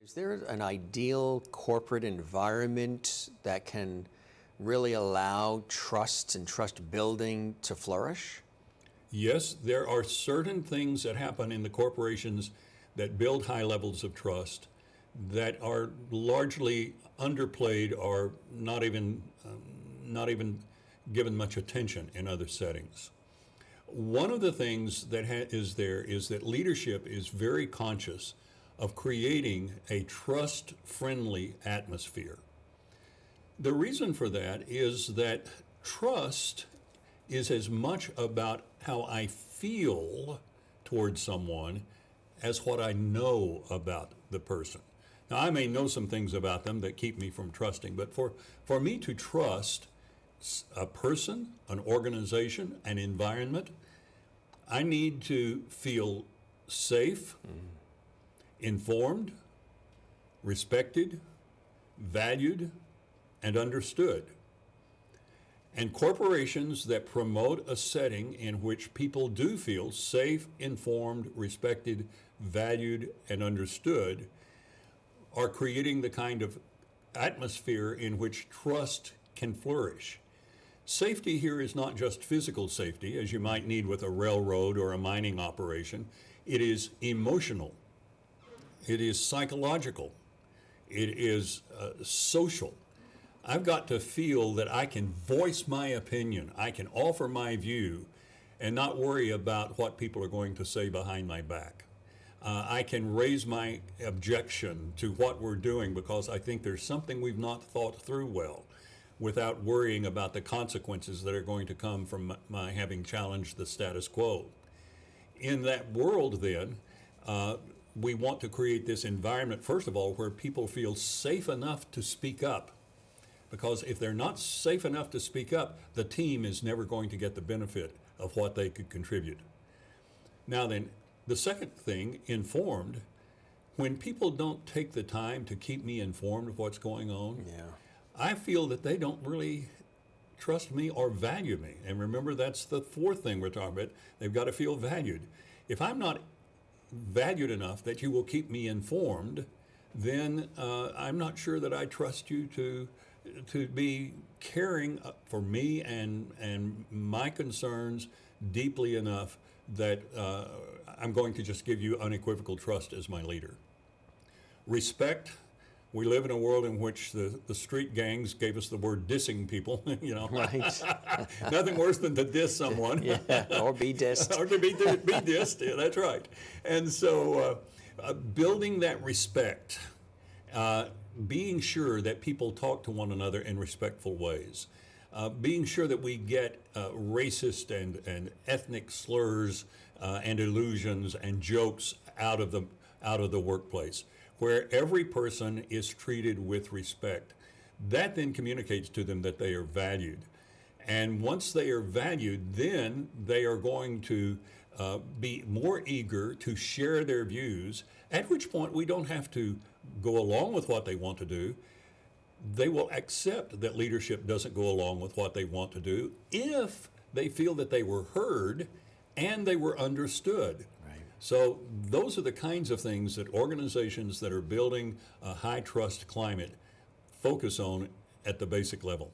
Is there an ideal corporate environment that can really allow trust and trust building to flourish? Yes, there are certain things that happen in the corporations that build high levels of trust that are largely underplayed or not even given much attention in other settings. One of the things that is there is that leadership is very conscious of creating a trust-friendly atmosphere. The reason for that is that trust is as much about how I feel towards someone as what I know about the person. Now, I may know some things about them that keep me from trusting, but for me to trust a person, an organization, an environment, I need to feel safe, informed, respected, valued, and understood. And corporations that promote a setting in which people do feel safe, informed, respected, valued, and understood are creating the kind of atmosphere in which trust can flourish. Safety here is not just physical safety, as you might need with a railroad or a mining operation. It is emotional. It is psychological. It is social. I've got to feel that I can voice my opinion, I can offer my view, and not worry about what people are going to say behind my back. I can raise my objection to what we're doing because I think there's something we've not thought through well, without worrying about the consequences that are going to come from my having challenged the status quo. In that world, then, we want to create this environment, first of all, where people feel safe enough to speak up. Because if they're not safe enough to speak up, the team is never going to get the benefit of what they could contribute. Now then, the second thing, informed. When people don't take the time to keep me informed of what's going on, I feel that they don't really trust me or value me. And remember, that's the fourth thing we're talking about. They've got to feel valued. If I'm not valued enough that you will keep me informed, then I'm not sure that I trust you to be caring for me and my concerns deeply enough that I'm going to just give you unequivocal trust as my leader. Respect. We live in a world in which the street gangs gave us the word dissing people, you know. Right. Nothing worse than to diss someone. Yeah, or be dissed. Or to be dissed, yeah, that's right. And so building that respect, being sure that people talk to one another in respectful ways, being sure that we get racist and ethnic slurs and illusions and jokes out of the workplace, where every person is treated with respect. That then communicates to them that they are valued. And once they are valued, then they are going to be more eager to share their views, at which point we don't have to go along with what they want to do. They will accept that leadership doesn't go along with what they want to do if they feel that they were heard and they were understood. So those are the kinds of things that organizations that are building a high trust climate focus on at the basic level.